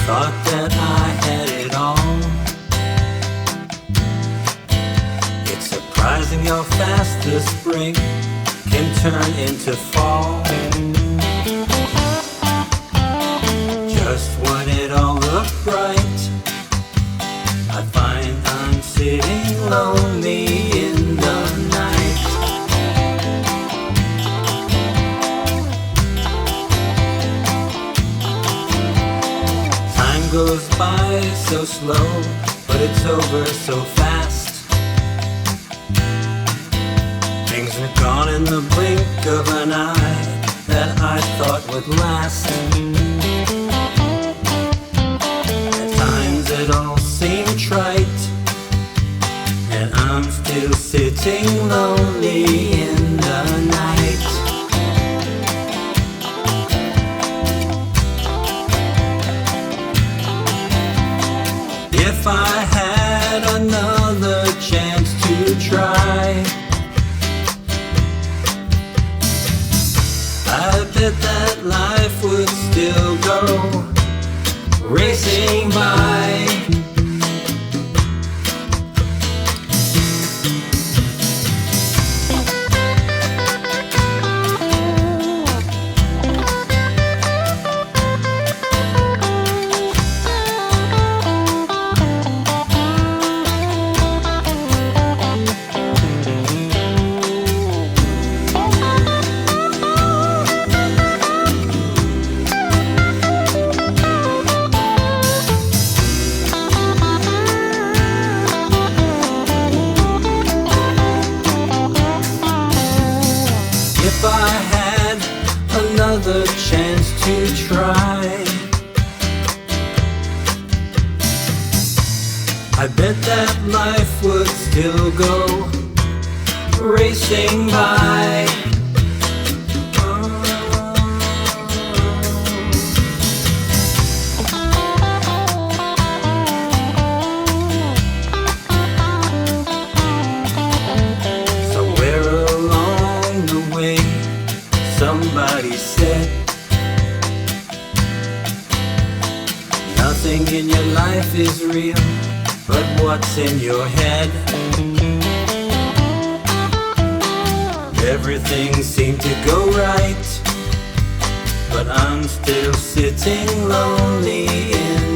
Thought that I had it all. It's surprising how fast the spring can turn into fall. Just when it all looked bright, I find I'm sitting lonely in the night. Time goes by so slow, but it's over so fast. Things are gone in the blink of an eye that I thought would last. At times it all seemed trite, and I'm still sitting lonely in the night. If I had another chance to try, I bet that life would still go racing by. If I had another chance to try, I bet that life would still go racing by. Somewhere along the way, somebody said, nothing in your life is real but what's in your head. Everything seemed to go right, but I'm still sitting lonely in